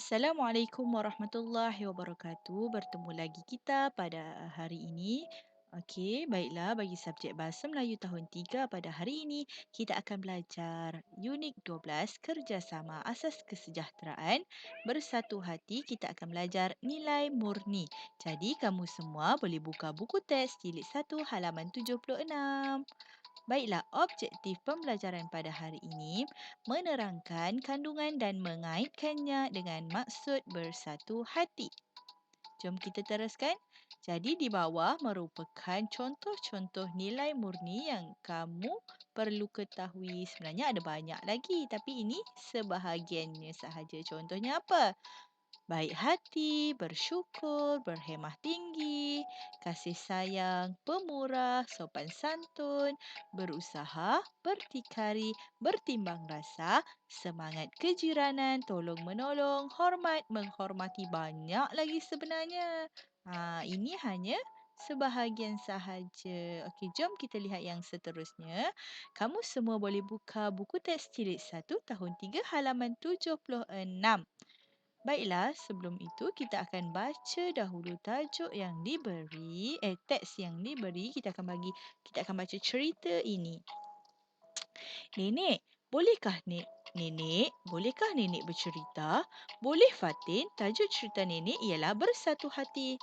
Assalamualaikum warahmatullahi wabarakatuh. Bertemu lagi kita pada hari ini. Okey, baiklah bagi subjek Bahasa Melayu tahun 3 pada hari ini, kita akan belajar Unit 12 Kerjasama Asas Kesejahteraan. Bersatu hati kita akan belajar nilai murni. Jadi kamu semua boleh buka buku teks jilid 1 halaman 76. Baiklah, objektif pembelajaran pada hari ini menerangkan kandungan dan mengaitkannya dengan maksud bersatu hati. Jom kita teruskan. Jadi di bawah merupakan contoh-contoh nilai murni yang kamu perlu ketahui. Sebenarnya ada banyak lagi tapi ini sebahagiannya sahaja. Contohnya apa? Baik hati, bersyukur, berhemah tinggi, kasih sayang, pemurah, sopan santun, berusaha, berdikari, bertimbang rasa, semangat kejiranan, tolong menolong, hormat, menghormati, banyak lagi sebenarnya. Ini hanya sebahagian sahaja. Okey, jom kita lihat yang seterusnya. Kamu semua boleh buka buku teks jilid 1 tahun 3 halaman 76. Baiklah, sebelum itu kita akan baca dahulu tajuk yang diberi, teks yang diberi. Kita akan baca cerita ini. Nenek, bolehkah nenek bercerita? Boleh Fatin, tajuk cerita nenek ialah Bersatu Hati.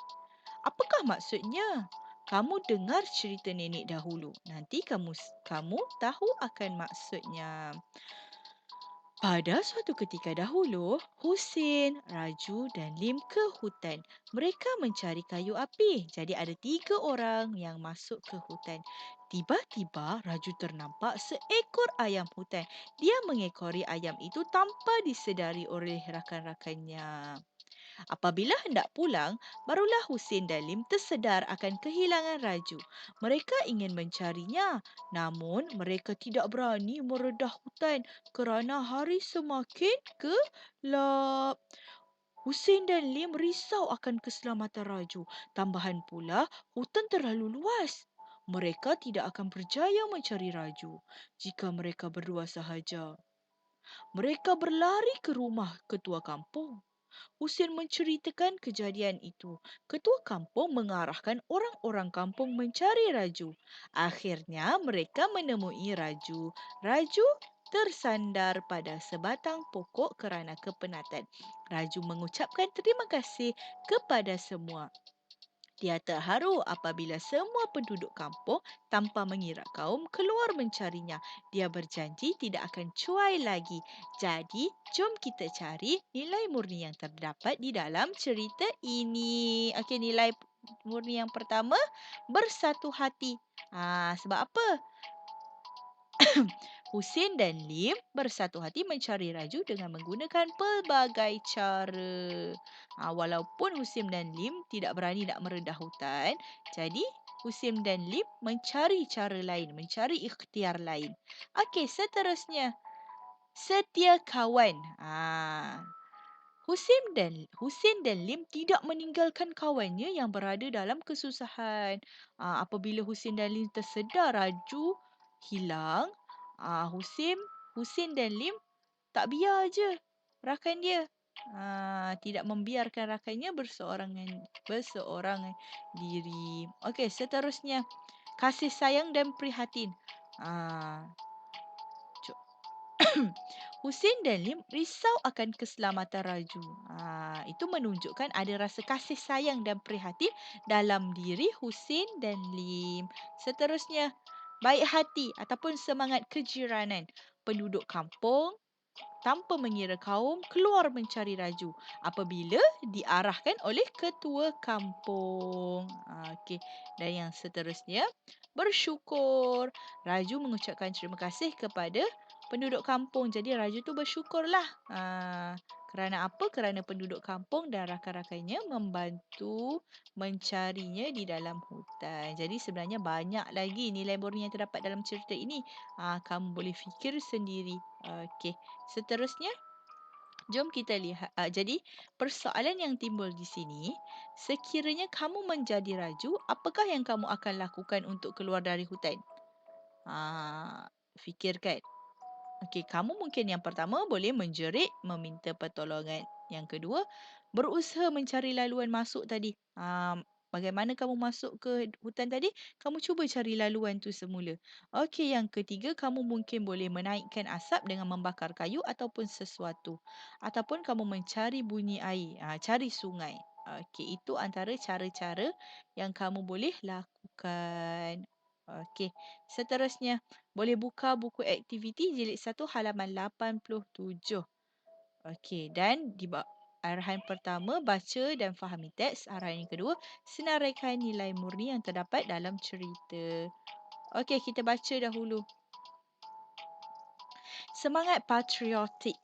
Apakah maksudnya? Kamu dengar cerita nenek dahulu. Nanti kamu tahu akan maksudnya. Pada suatu ketika dahulu, Husin, Raju dan Lim ke hutan. Mereka mencari kayu api. Jadi ada 3 orang yang masuk ke hutan. Tiba-tiba Raju ternampak seekor ayam hutan. Dia mengekori ayam itu tanpa disedari oleh rakan-rakannya. Apabila hendak pulang, barulah Husin dan Lim tersedar akan kehilangan Raju. Mereka ingin mencarinya, namun mereka tidak berani meredah hutan kerana hari semakin gelap. Husin dan Lim risau akan keselamatan Raju. Tambahan pula, hutan terlalu luas. Mereka tidak akan berjaya mencari Raju jika mereka berdua sahaja. Mereka berlari ke rumah ketua kampung. Husin menceritakan kejadian itu. Ketua kampung mengarahkan orang-orang kampung mencari Raju. Akhirnya mereka menemui Raju. Raju tersandar pada sebatang pokok kerana kepenatan. Raju mengucapkan terima kasih kepada semua. Dia terharu apabila semua penduduk kampung tanpa mengira kaum keluar mencarinya. Dia berjanji tidak akan cuai lagi. Jadi, jom kita cari nilai murni yang terdapat di dalam cerita ini. Okey, nilai murni yang pertama, bersatu hati. Sebab apa? Husin dan Lim bersatu hati mencari Raju dengan menggunakan pelbagai cara. Walaupun Husin dan Lim tidak berani nak meredah hutan, jadi Husin dan Lim mencari cara lain, mencari ikhtiar lain. Okey, seterusnya. Setia kawan. Husin dan Lim tidak meninggalkan kawannya yang berada dalam kesusahan. Apabila Husin dan Lim tersedar Raju hilang, Husin dan Lim tak biar je rakan dia. Tidak membiarkan rakannya berseorangan diri. Okey, seterusnya. Kasih sayang dan prihatin. Ah, Husin dan Lim risau akan keselamatan Raju. Itu menunjukkan ada rasa kasih sayang dan prihatin dalam diri Husin dan Lim. Seterusnya, baik hati ataupun semangat kejiranan. Penduduk kampung tanpa mengira kaum keluar mencari Raju apabila diarahkan oleh ketua kampung. Okey. Dan yang seterusnya, bersyukur. Raju mengucapkan terima kasih kepada penduduk kampung. Jadi Raju tu bersyukurlah. Kerana apa? Kerana penduduk kampung dan rakan-rakannya membantu mencarinya di dalam hutan. Jadi sebenarnya banyak lagi nilai murni yang terdapat dalam cerita ini. Kamu boleh fikir sendiri. Okey. Seterusnya, jom kita lihat. Jadi, persoalan yang timbul di sini, sekiranya kamu menjadi Raju, apakah yang kamu akan lakukan untuk keluar dari hutan? Fikirkan. Okey, kamu mungkin yang pertama boleh menjerit meminta pertolongan. Yang kedua, berusaha mencari laluan masuk tadi. Bagaimana kamu masuk ke hutan tadi? Kamu cuba cari laluan tu semula. Okey, yang ketiga, kamu mungkin boleh menaikkan asap dengan membakar kayu ataupun sesuatu. Ataupun kamu mencari bunyi air, cari sungai. Okey, itu antara cara-cara yang kamu boleh lakukan. Okey, seterusnya, boleh buka buku aktiviti jilid 1 halaman 87. Okey, dan arahan pertama, baca dan fahami teks. Arahan yang kedua, senaraikan nilai murni yang terdapat dalam cerita. Okey, kita baca dahulu. Semangat patriotik.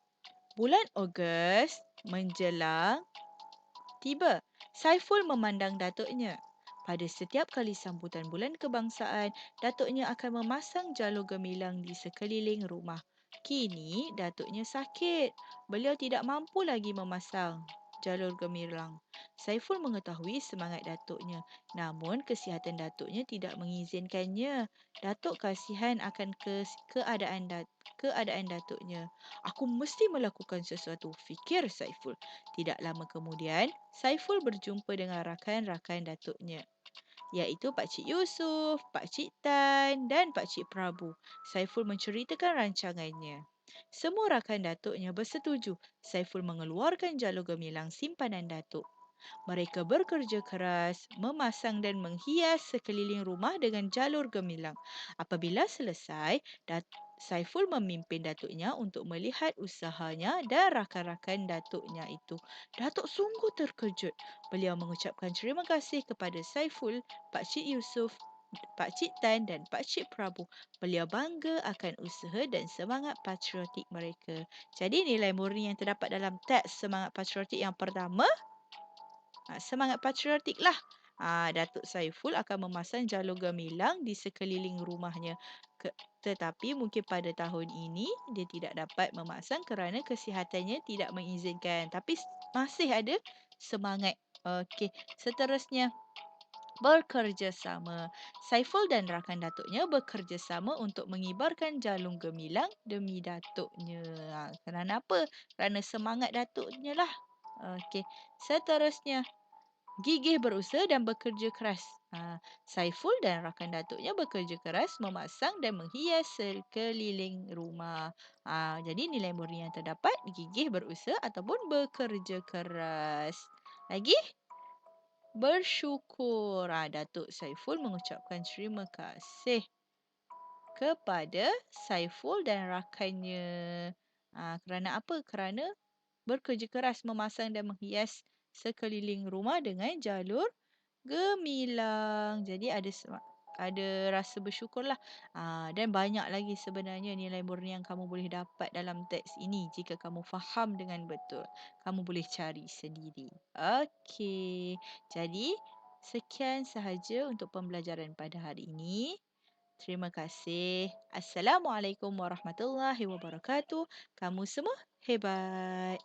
Bulan Ogos menjelang tiba. Saiful memandang datuknya. Pada setiap kali sambutan bulan kebangsaan, datuknya akan memasang jalur gemilang di sekeliling rumah. Kini, datuknya sakit. Beliau tidak mampu lagi memasang jalur gemilang. Saiful mengetahui semangat datuknya, namun kesihatan datuknya tidak mengizinkannya. Datuk kasihan akan keadaan datuknya. Aku mesti melakukan sesuatu, fikir Saiful. Tidak lama kemudian, Saiful berjumpa dengan rakan-rakan datuknya, iaitu Pak Cik Yusof, Pak Cik Tan dan Pak Cik Prabu. Saiful menceritakan rancangannya. Semua rakan datuknya bersetuju. Saiful mengeluarkan jalur gemilang simpanan datuk. Mereka bekerja keras, memasang dan menghias sekeliling rumah dengan jalur gemilang. Apabila selesai, Saiful memimpin datuknya untuk melihat usahanya dan rakan-rakan datuknya itu. Datuk sungguh terkejut. Beliau mengucapkan terima kasih kepada Saiful, Pak Cik Yusof, Pak Cik Tan dan Pak Cik Prabu. Beliau bangga akan usaha dan semangat patriotik mereka. Jadi nilai murni yang terdapat dalam teks semangat patriotik yang pertama, semangat patriotik lah. Datuk Saiful akan memasang jalur gemilang di sekeliling rumahnya. Tetapi mungkin pada tahun ini dia tidak dapat memasang kerana kesihatannya tidak mengizinkan. Tapi masih ada semangat. Okey, seterusnya, bekerjasama. Saiful dan rakan datuknya bekerjasama untuk mengibarkan jalung gemilang demi datuknya. Kerana apa? Kerana semangat datuknya lah. Okey, seterusnya, gigih berusaha dan bekerja keras. Saiful dan rakan datuknya bekerja keras memasang dan menghias sekeliling rumah. Jadi nilai murni yang terdapat, gigih berusaha ataupun bekerja keras. Lagi, bersyukur. Datuk Saiful mengucapkan terima kasih kepada Saiful dan rakannya. Kerana apa? Kerana bekerja keras memasang dan menghias sekeliling rumah dengan jalur gemilang. Jadi ada rasa bersyukurlah. Dan banyak lagi sebenarnya nilai murni yang kamu boleh dapat dalam teks ini jika kamu faham dengan betul. Kamu boleh cari sendiri. Okey. Jadi sekian sahaja untuk pembelajaran pada hari ini. Terima kasih. Assalamualaikum warahmatullahi wabarakatuh. Kamu semua hebat.